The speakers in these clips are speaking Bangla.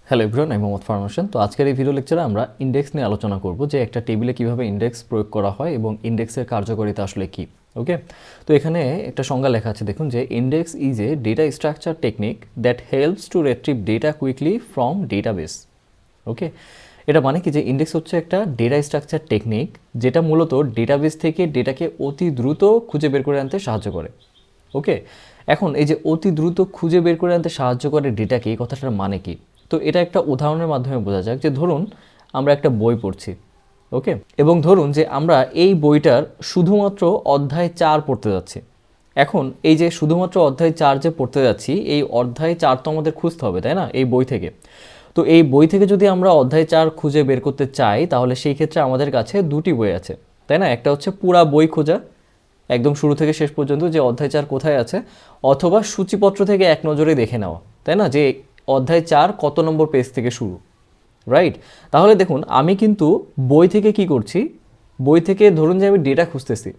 হ্যালো এভরিওয়ান, আমি মোহাম্মদ ফারহান হোসেন। তো আজকের এই ভিডিও লেকচারে আমরা ইন্ডেক্স নিয়ে আলোচনা করব যে একটা টেবিলে কিভাবে ইন্ডেক্স প্রয়োগ করা হয় এবং ইন্ডেক্সের কার্যকারিতা আসলে কি। ওকে, তো এখানে একটা সংজ্ঞা লেখা আছে, দেখুন যে index is a data structure technique that helps to retrieve data quickly from database. Okay, এটা মানে কি যে ইন্ডেক্স হচ্ছে একটা ডেটা স্ট্রাকচার টেকনিক যেটা মূলত ডেটাবেস থেকে ডেটাকে অতি দ্রুত খুঁজে বের করে আনতে সাহায্য করে। ওকে, এখন এই যে অতি দ্রুত খুঁজে বের করে আনতে সাহায্য করে ডেটাকে, এই কথাটার মানে কি? তো এটা একটা উদাহরণের মাধ্যমে বোঝা যাক যে ধরুন আমরা একটা বই পড়ছি। ওকে, এবং ধরুন যে আমরা এই বইটার শুধুমাত্র অধ্যায় 4 পড়তে যাচ্ছি। এখন এই যে শুধুমাত্র অধ্যায় 4 যে পড়তে যাচ্ছি, এই অধ্যায় 4 তো আমাদের খুঁজতে হবে, তাই না, এই বই থেকে। তো এই বই থেকে যদি আমরা অধ্যায় 4 খুঁজে বের করতে চাই, তাহলে সেই ক্ষেত্রে আমাদের কাছে দুটি বই আছে, তাই না? একটা হচ্ছে পুরা বই খোঁজা, একদম শুরু থেকে শেষ পর্যন্ত যে অধ্যায় 4 কোথায় আছে, অথবা সূচিপত্র থেকে এক নজরে দেখে নেওয়া, তাই না, যে অধ্যায় 4 কত নম্বর পেজ থেকে শুরু। রাইট, তাহলে দেখুন আমি কিন্তু বই থেকে কি করছি, বই থেকে ধরুন যে আমি ডেটা খুঁজতেছি,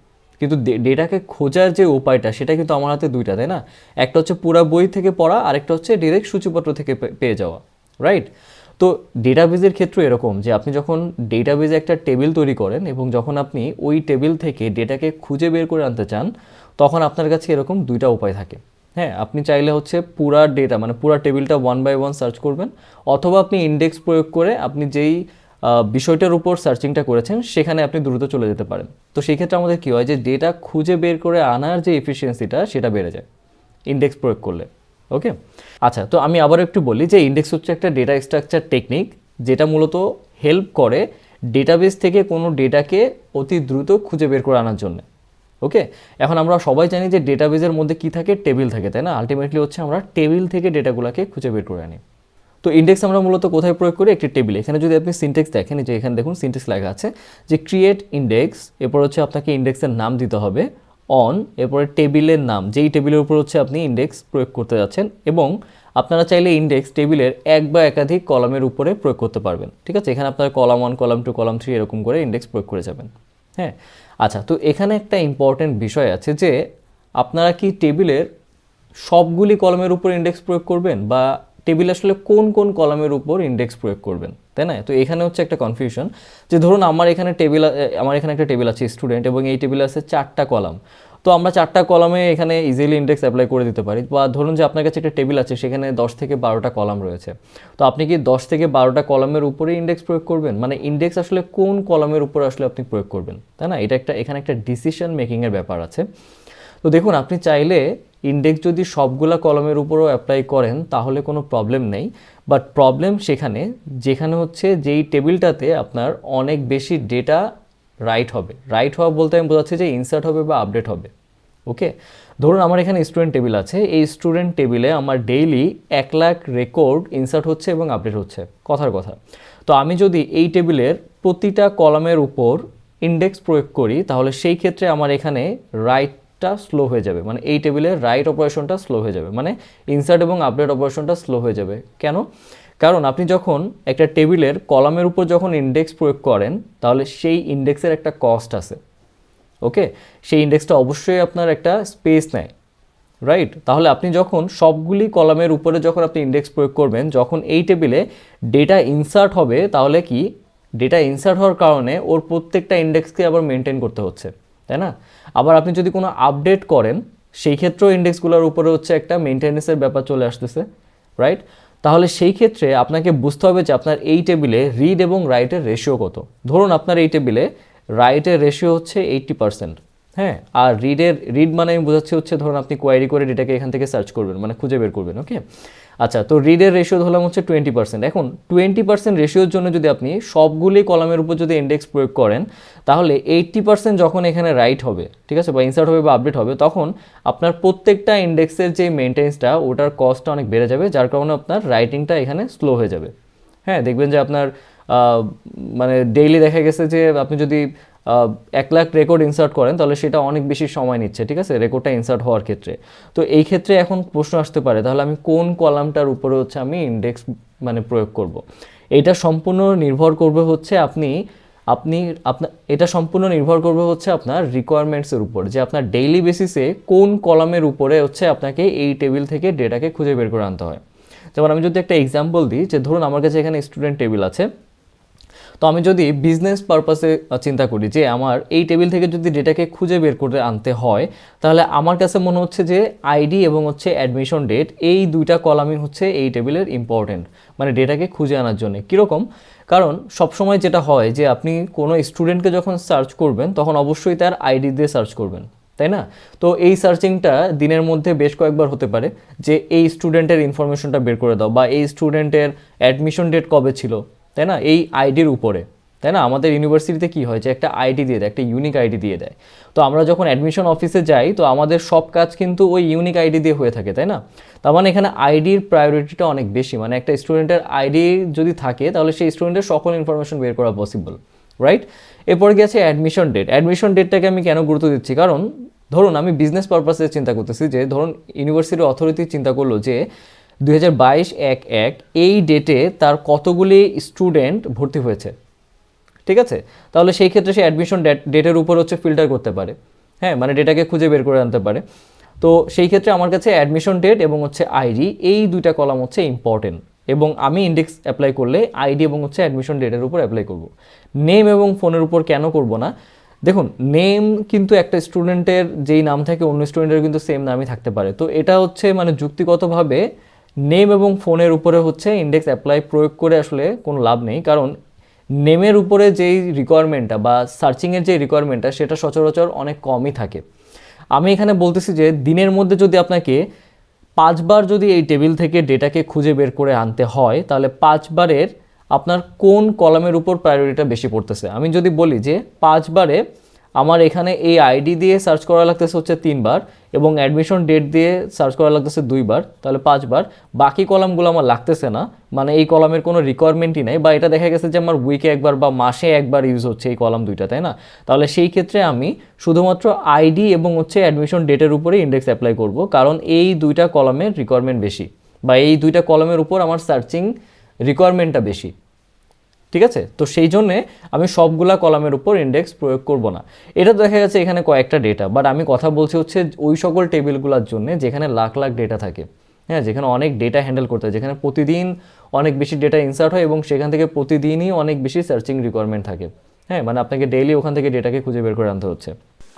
কিন্তু ডেটাকে খোঁজার যে উপায়টা সেটা কিন্তু আমার হাতে দুইটা, তাই না? একটা হচ্ছে পুরা বই থেকে পড়া, আরেকটা হচ্ছে ডিরেক্ট সূচিপত্র থেকে পেয়ে যাওয়া। রাইট, তো ডেটাবেজের ক্ষেত্রে এরকম যে আপনি যখন ডেটাবেজে একটা টেবিল তৈরি করেন এবং যখন আপনি ওই টেবিল থেকে ডেটাকে খুঁজে বের করে আনতে চান, তখন আপনার কাছে এরকম দুইটা উপায় থাকে। হ্যাঁ, আপনি চাইলে হচ্ছে পুরা ডেটা মানে পুরা টেবিলটা 1 বাই 1 সার্চ করবেন, অথবা আপনি ইন্ডেক্স প্রয়োগ করে আপনি যেই বিষয়টার উপর সার্চিংটা করেছেন সেখানে আপনি দ্রুত চলে যেতে পারেন। তো সেই ক্ষেত্রে আমাদের কী হয় যে ডেটা খুঁজে বের করে আনার যে এফিসিয়েন্সিটা সেটা বেড়ে যায় ইন্ডেক্স প্রয়োগ করলে। ওকে, আচ্ছা, তো আমি আবার একটু বলি যে ইন্ডেক্স হচ্ছে একটা ডেটা স্ট্রাকচার টেকনিক যেটা মূলত হেল্প করে ডেটাবেস থেকে কোনো ডেটাকে অতি দ্রুত খুঁজে বের করে আনার জন্য। ওকে, এখন আমরা সবাই জানি যে ডেটাবেজের মধ্যে কি থাকে, টেবিল থাকে, তাই না? আলটিমেটলি হচ্ছে আমরা টেবিল থেকে ডেটাগুলোকে খুঁজে বের করে আনি। তো ইন্ডেক্স আমরা মূলত কোথায় প্রয়োগ করি? একটি টেবিলে। এখানে যদি আপনি সিনটেক্স দেখেন, যে এখানে দেখুন সিনটেক্স লেখা আছে যে ক্রিয়েট ইন্ডেক্স, এরপর হচ্ছে আপনাকে ইন্ডেক্সের নাম দিতে হবে অন, এরপরে টেবিলের নাম, যেই টেবিলের উপর হচ্ছে আপনি ইন্ডেক্স প্রয়োগ করতে যাচ্ছেন, এবং আপনারা চাইলে ইন্ডেক্স টেবিলের এক বা একাধিক কলামের উপরে প্রয়োগ করতে পারবেন। ঠিক আছে, এখানে আপনারা কলাম 1, কলাম 2, কলাম 3 এরকম করে ইন্ডেক্স প্রয়োগ করে যাবেন। হ্যাঁ, আচ্ছা, তো এখানে একটা ইম্পর্টেন্ট বিষয় আছে যে আপনারা কি টেবিলের সবগুলি কলামের উপর ইন্ডেক্স প্রয়োগ করবেন, বা টেবিল আসলে কোন কোন কলামের উপর ইন্ডেক্স প্রয়োগ করবেন, তাই না? তো এখানে হচ্ছে একটা কনফিউশন যে ধরুন আমার এখানে একটা টেবিল আছে স্টুডেন্ট, এবং এই টেবিলে আছে 4টা কলাম। তো আমরা 4টা কলামে এখানে ইজিলি ইন্ডেক্স অ্যাপ্লাই করে দিতে পারি। বা ধরুন যে আপনার কাছে একটা টেবিল আছে, সেখানে 10 থেকে 12টা কলাম রয়েছে। তো আপনি কি 10 থেকে 12টা কলামের উপরে ইন্ডেক্স প্রয়োগ করবেন? মানে ইন্ডেক্স আসলে কোন কলামের উপর আসলে আপনি প্রয়োগ করবেন, তাই না? এখানে একটা ডিসিশন মেকিংয়ের ব্যাপার আছে। তো দেখুন, আপনি চাইলে ইন্ডেক্স যদি সবগুলা কলমের উপরও অ্যাপ্লাই করেন তাহলে কোনো প্রবলেম নেই, বাট প্রবলেম সেখানে যেখানে হচ্ছে যেই টেবিলটাতে আপনার অনেক বেশি ডেটা রাইট হবে। রাইট হওয়া বলতে আমি বোঝাচ্ছি যে ইনসার্ট হবে বা আপডেট হবে। ওকে, ধরুন আমার এখানে স্টুডেন্ট টেবিল আছে, এই স্টুডেন্ট টেবিলে আমার ডেইলি 1 লাখ রেকর্ড ইনসার্ট হচ্ছে এবং আপডেট হচ্ছে, কথার কথা। তো আমি যদি এই টেবিলের প্রতিটা কলামের উপর ইন্ডেক্স প্রয়োগ করি, তাহলে সেই ক্ষেত্রে আমার এখানে রাইটটা স্লো হয়ে যাবে, মানে এই টেবিলের রাইট অপারেশনটা স্লো হয়ে যাবে, মানে ইনসার্ট এবং আপডেট অপারেশনটা স্লো হয়ে যাবে। কেন? কারণ আপনি যখন একটা টেবিলের কলামের উপর যখন ইন্ডেক্স প্রয়োগ করেন, তাহলে সেই ইন্ডেক্সের একটা কস্ট আছে। ওকে, সেই ইন্ডেক্সটা অবশ্যই আপনার একটা স্পেস নেয়। রাইট, তাহলে আপনি যখন সবগুলি কলামের উপরে যখন আপনি ইন্ডেক্স প্রয়োগ করবেন, যখন এই টেবিলে ডেটা ইনসার্ট হবে, তাহলে কি ডেটা ইনসার্ট হওয়ার কারণে ওর প্রত্যেকটা ইন্ডেক্সকে আবার মেনটেন করতে হচ্ছে, তাই না? আবার আপনি যদি কোনো আপডেট করেন, সেই ক্ষেত্রেও ইন্ডেক্সগুলোর উপরে হচ্ছে একটা মেনটেন্যান্সের ব্যাপার চলে আসতেছে। রাইট, তাহলে সেই ক্ষেত্রে আপনাকে বুঝতে হবে যে আপনার এই টেবিলে রিড এবং রাইটের রেশিও কত। ধরুন আপনার এই টেবিলে রাইটের রেশিও হচ্ছে 80%। হ্যাঁ, আর রিড মানে আমি বোঝাচ্ছি হচ্ছে ধরুন আপনি কোয়ারি করে ডেটাকে এখান থেকে সার্চ করবেন, মানে খুঁজে বের করবেন। ওকে, আচ্ছা, তো রিডের রেশিও ধরলাম হচ্ছে 20%। এখন 20% রেশিওর জন্য যদি আপনি সবগুলি কলামের উপর যদি ইন্ডেক্স প্রয়োগ করেন, তাহলে 80% যখন এখানে রাইট হবে, ঠিক আছে, বা ইনসার্ট হবে বা আপডেট হবে, তখন আপনার প্রত্যেকটা ইন্ডেক্সের যে মেনটেন্সটা, ওটার কস্টটা অনেক বেড়ে যাবে, যার কারণে আপনার রাইটিংটা এখানে স্লো হয়ে যাবে। হ্যাঁ, দেখবেন যে আপনার মানে ডেইলি দেখা গেছে যে আপনি যদি 1 লাখ রেকর্ড ইনসার্ট করেন, তাহলে সেটা অনেক বেশি সময় নিচ্ছে, ঠিক আছে, রেকর্ডটা ইনসার্ট হওয়ার ক্ষেত্রে। তো এই ক্ষেত্রে এখন প্রশ্ন আসতে পারে, তাহলে আমি কোন কলামটার উপরে হচ্ছে আমি ইন্ডেক্স মানে প্রয়োগ করব। এটা সম্পূর্ণ নির্ভর করবে হচ্ছে এটা সম্পূর্ণ নির্ভর করবে হচ্ছে আপনার রিকোয়ারমেন্টসের উপর, যে আপনার ডেইলি বেসিসে কোন কলামের উপরে হচ্ছে আপনাকে এই টেবিল থেকে ডেটাকে খুঁজে বের করে আনতে হয়। যেমন আমি যদি একটা এক্সাম্পল দিই, যে ধরুন আমার কাছে এখানে স্টুডেন্ট টেবিল আছে, তো আমি যদি বিজনেস পারপাসে চিন্তা করি যে আমার এই টেবিল থেকে যদি ডেটাকে খুঁজে বের করে আনতে হয়, তাহলে আমার কাছে মনে হচ্ছে যে আইডি এবং হচ্ছে অ্যাডমিশন ডেট এই দুইটা কলামই হচ্ছে এই টেবিলের ইম্পর্টেন্ট, মানে ডেটাকে খুঁজে আনার জন্য। কীরকম? কারণ সবসময় যেটা হয় যে আপনি কোনো স্টুডেন্টকে যখন সার্চ করবেন তখন অবশ্যই তার আইডি দিয়ে সার্চ করবেন, তাই না? তো এই সার্চিংটা দিনের মধ্যে বেশ কয়েকবার হতে পারে, যে এই স্টুডেন্টের ইনফরমেশনটা বের করে দাও, বা এই স্টুডেন্টের অ্যাডমিশন ডেট কবে ছিল, তাই না, এই আইডির উপরে, তাই না? আমাদের ইউনিভার্সিটিতে কী হয় যে একটা আইডি দিয়ে দেয়, একটা ইউনিক আইডি দিয়ে দেয়। তো আমরা যখন অ্যাডমিশন অফিসে যাই তো আমাদের সব কাজ কিন্তু ওই ইউনিক আইডি দিয়ে হয়ে থাকে, তাই না? তার মানে এখানে আইডির প্রায়োরিটিটা অনেক বেশি, মানে একটা স্টুডেন্টের আইডি যদি থাকে তাহলে সেই স্টুডেন্টের সকল ইনফরমেশন বের করা পসিবল, রাইট? এরপরে গিয়েছে অ্যাডমিশন ডেট। অ্যাডমিশন ডেটটাকে আমি কেন গুরুত্ব দিচ্ছি? কারণ ধরুন আমি বিজনেস পারপাসে চিন্তা করতেছি, যে ধরুন ইউনিভার্সিটি অথরিটি চিন্তা করলো যে 2022-1 এই ডেটে তার কতগুলি স্টুডেন্ট ভর্তি হয়েছে, ঠিক আছে? তাহলে সেই ক্ষেত্রে সে অ্যাডমিশন ডেটের উপর হচ্ছে ফিল্টার করতে পারে, হ্যাঁ, মানে ডেটাকে খুঁজে বের করে আনতে পারে। তো সেই ক্ষেত্রে আমার কাছে অ্যাডমিশন ডেট এবং হচ্ছে আইডি এই দুইটা কলাম হচ্ছে ইম্পর্টেন্ট, এবং আমি ইন্ডেক্স অ্যাপ্লাই করলে আইডি এবং হচ্ছে অ্যাডমিশন ডেটের উপর অ্যাপ্লাই করব। নেম এবং ফোনের উপর কেন করব না? দেখুন, নেম কিন্তু একটা স্টুডেন্টের যেই নাম থাকে অন্য স্টুডেন্টের কিন্তু সেম নামই থাকতে পারে। তো এটা হচ্ছে মানে যুক্তিগতভাবে নেম এবং ফোনের উপরে হচ্ছে ইন্ডেক্স অ্যাপ্লাই প্রয়োগ করে আসলে কোনো লাভ নেই, কারণ নেমের উপরে যেই রিকোয়ারমেন্টটা বা সার্চিংয়ের যে রিকোয়ারমেন্টটা সেটা সচরাচর অনেক কমই থাকে। আমি এখানে বলতেছি যে দিনের মধ্যে যদি আপনাকে 5 বার যদি এই টেবিল থেকে ডেটাকে খুঁজে বের করে আনতে হয়, তাহলে 5 বারের আপনার কোন কলামের উপর প্রায়োরিটিটা বেশি পড়তেছে? আমি যদি বলি যে 5 বারে আমার এখানে এই আইডি দিয়ে সার্চ করা লাগতেছে হচ্ছে 3 বার, এবং অ্যাডমিশন ডেট দিয়ে সার্চ করা লাগতেছে 2 বার, তাহলে 5 বার। বাকি কলামগুলো আমার লাগতেছে না, মানে এই কলামের কোনো রিকোয়ারমেন্টই নাই, বা এটা দেখা গেছে যে আমার উইকে একবার বা মাসে একবার ইউজ হচ্ছে এই কলাম দুইটা, তাই না? তাহলে সেই ক্ষেত্রে আমি শুধুমাত্র আইডি এবং হচ্ছে অ্যাডমিশন ডেটের উপরে ইন্ডেক্স অ্যাপ্লাই করব, কারণ এই দুইটা কলামের রিকোয়ারমেন্ট বেশি, বা এই দুইটা কলামের উপর আমার সার্চিং রিকোয়ারমেন্টটা বেশি, ঠিক আছে? তো সেই জন্যে আমি সবগুলা কলামের উপর ইন্ডেক্স প্রয়োগ করব না। এটা দেখা গেছে এখানে কয়েকটা ডেটা, বাট আমি কথা বলছি হচ্ছে ওই সকল টেবিলগুলোর জন্য যেখানে লাখ লাখ ডেটা থাকে, হ্যাঁ, যেখানে অনেক ডেটা হ্যান্ডেল করতে হয়, যেখানে প্রতিদিন অনেক বেশি ডেটা ইনসার্ট হয় এবং সেখান থেকে প্রতিদিনই অনেক বেশি সার্চিং রিকোয়ারমেন্ট থাকে, হ্যাঁ, মানে আপনাকে ডেইলি ওখান থেকে ডেটাকে খুঁজে বের করে আনতে হচ্ছে।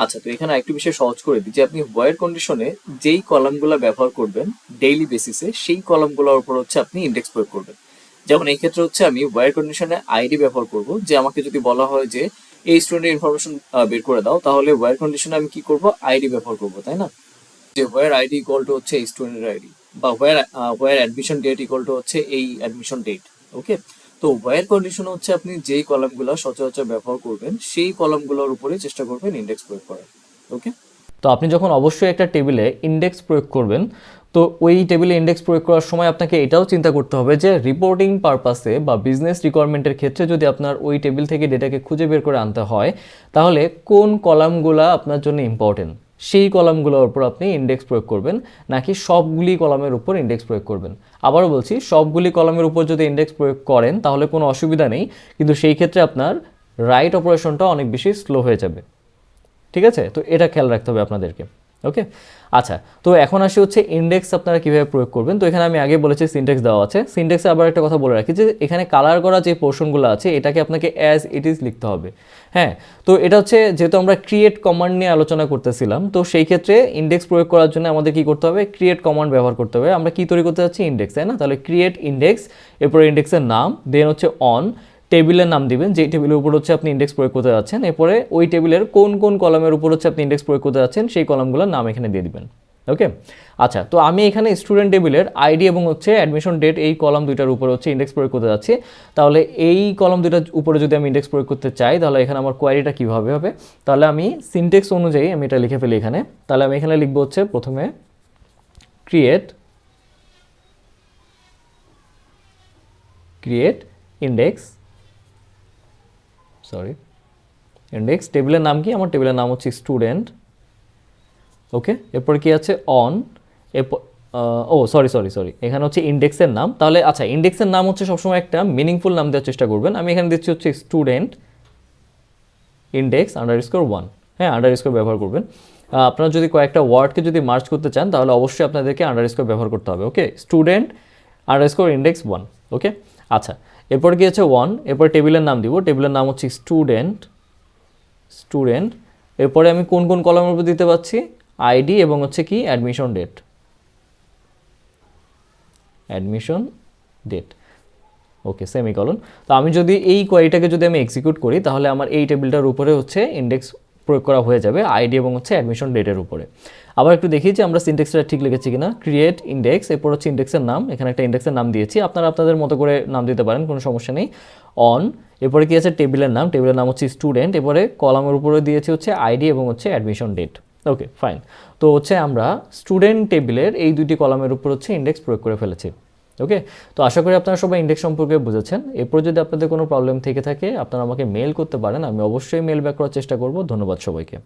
আচ্ছা, তো এখানে একটু বিষয় সহজ করে দিই, যে আপনি ওয়ার কন্ডিশনে যেই কলামগুলো ব্যবহার করবেন ডেইলি বেসিসে সেই কলামগুলোর উপর হচ্ছে আপনি ইন্ডেক্স প্রয়োগ করবেন। যেমন এই ক্ষেত্রে হচ্ছে আমি ওয়ার কন্ডিশনে আইডি ব্যবহার করব, যে আমাকে যদি বলা হয় যে এই স্টুডেন্টের ইনফরমেশন বের করে দাও, তাহলে ওয়ার কন্ডিশনে আমি কি করব? আইডি ব্যবহার করব, তাই না? যে ওয়ার আইডি ইকুয়াল টু হচ্ছে এই স্টুডেন্টের আইডি, বা or admission date equal to হচ্ছে এই অ্যাডমিশন ডেট। ওকে, তো ওয়ার কন্ডিশন হচ্ছে আপনি যেই কলামগুলো সচরাচর ব্যবহার করবেন সেই কলামগুলোর উপরে চেষ্টা করবেন ইন্ডেক্স প্রয়োগ করার। ওকে, তো আপনি যখন অবশ্যই একটা টেবিলে ইন্ডেক্স প্রয়োগ করবেন, তো ওই টেবিলে ইন্ডেক্স প্রয়োগ করার সময় আপনাকে এটাও চিন্তা করতে হবে যে রিপোর্টিং পারপাসে বা বিজনেস রিকোয়ারমেন্টের ক্ষেত্রে যদি আপনার ওই টেবিল থেকে ডেটাকে খুঁজে বের করে আনতে হয়, তাহলে কোন কলামগুলো আপনার জন্য ইম্পর্টেন্ট সেই কলামগুলোর উপর আপনি ইন্ডেক্স প্রয়োগ করবেন, নাকি সবগুলি কলামের উপর ইন্ডেক্স প্রয়োগ করবেন। আবারও বলছি, সবগুলি কলামের উপর যদি ইন্ডেক্স প্রয়োগ করেন তাহলে কোনো অসুবিধা নেই, কিন্তু সেই ক্ষেত্রে আপনার রাইট অপারেশনটা অনেক বেশি স্লো হয়ে যাবে, ঠিক আছে? তো এটা খেয়াল রাখতে হবে আপনাদেরকে। ওকে, আচ্ছা, তো এখন আসি হচ্ছে ইন্ডেক্স আপনারা কীভাবে প্রয়োগ করবেন। তো এখানে আমি আগে বলেছি সিনট্যাক্স দেওয়া আছে। সিনট্যাক্সে আবার একটা কথা বলে রাখি, যে এখানে কালার করা যে পোর্শনগুলো আছে এটাকে আপনাকে অ্যাজ ইট ইজ লিখতে হবে, হ্যাঁ। তো এটা হচ্ছে যেহেতু আমরা ক্রিয়েট কমান্ড নিয়ে আলোচনা করতেছিলাম, তো সেই ক্ষেত্রে ইন্ডেক্স প্রয়োগ করার জন্য আমাদের কী করতে হবে? ক্রিয়েট কমান্ড ব্যবহার করতে হবে। আমরা কী তৈরি করতে যাচ্ছি? ইন্ডেক্স, তাই না? তাহলে ক্রিয়েট ইন্ডেক্স, এরপরে ইন্ডেক্সের নাম, দেন হচ্ছে অন, টেবিলের নাম দিবেন, যেই টেবিলের উপর হচ্ছে আপনি ইন্ডেক্স প্রয়োগ করতে যাচ্ছেন, এরপরে ওই টেবিলের কোন কোন কলামের উপর হচ্ছে আপনি ইন্ডেক্স প্রয়োগ করতে যাচ্ছেন সেই কলামগুলোর নাম এখানে দিয়ে দিবেন। ওকে, আচ্ছা, তো আমি এখানে স্টুডেন্ট টেবিলের আইডি এবং হচ্ছে অ্যাডমিশন ডেট এই কলাম দুইটার উপর হচ্ছে ইন্ডেক্স প্রয়োগ করতে যাচ্ছি। তাহলে এই কলাম দুইটার উপরে যদি আমি ইন্ডেক্স প্রয়োগ করতে চাই, তাহলে এখানে আমার কোয়ারিটা কীভাবে হবে? তাহলে আমি সিনট্যাক্স অনুযায়ী আমি এটা লিখে ফেলি এখানে। তাহলে আমি এখানে লিখবো হচ্ছে প্রথমে ক্রিয়েট ইন্ডেক্স, ইন্ডেক্স, টেবিলের নাম কি? আমার টেবিলের নাম হচ্ছে স্টুডেন্ট। ওকে, এরপর কি আছে? অন, এরপর সরি এখানে হচ্ছে ইন্ডেক্সের নাম। তাহলে আচ্ছা, ইন্ডেক্সের নাম হচ্ছে সবসময় একটা মিনিংফুল নাম দেওয়ার চেষ্টা করবেন। আমি এখানে দিচ্ছি হচ্ছে স্টুডেন্ট ইন্ডেক্স _1, হ্যাঁ, আন্ডারস্কোর ব্যবহার করবেন। আপনারা যদি কয়েকটা ওয়ার্ডকে যদি মার্চ করতে চান তাহলে অবশ্যই আপনাদেরকে আন্ডারস্কোর ব্যবহার করতে হবে। ওকে, স্টুডেন্ট আন্ডারস্কোর ইন্ডেক্স 1। ওকে, আচ্ছা, এরপর কি হচ্ছে 1, এরপর টেবিলের নাম দিব, টেবিলের নাম হচ্ছে স্টুডেন্ট। এরপরে আমি কোন কোন কলামের উপর দিতে পারছি, আইডি এবং হচ্ছে কি অ্যাডমিশন ডেট। ওকে, সেমিকলন। তো আমি যদি এই কোয়ারিটাকে যদি আমি এক্সিকিউট করি তাহলে আমার এই টেবিলটার উপরে হচ্ছে ইন্ডেক্স প্রয়োগ করা হয়ে যাবে আইডি এবং হচ্ছে অ্যাডমিশন ডেটের উপরে। আবার একটু দেখি যে আমরা সিনট্যাক্সটা ঠিক লিখেছি কিনা। ক্রিয়েট ইন্ডেক্স, এরপর হচ্ছে ইন্ডেক্সের নাম, এখানে একটা ইন্ডেক্সের নাম দিয়েছি, আপনারা আপনাদের মতো করে নাম দিতে পারেন, কোনো সমস্যা নেই। অন, এরপরে কি আছে টেবিলের নাম হচ্ছে স্টুডেন্ট, এরপরে কলামের উপরে দিয়েছি হচ্ছে আইডি এবং হচ্ছে অ্যাডমিশন ডেট। ওকে, ফাইন। তো হচ্ছে আমরা স্টুডেন্ট টেবিলের এই দুইটি কলামের উপর হচ্ছে ইন্ডেক্স প্রয়োগ করে ফেলেছি। ওকে, তো আশা করি আপনারা সবাই ইন্ডেক্স সম্পর্কে বুঝেছেন। এরপর যদি আপনাদের কোনো প্রবলেম থেকে থাকে আপনারা আমাকে মেল করতে পারেন, আমি অবশ্যই মেল ব্যাক করার চেষ্টা করব। ধন্যবাদ সবাইকে।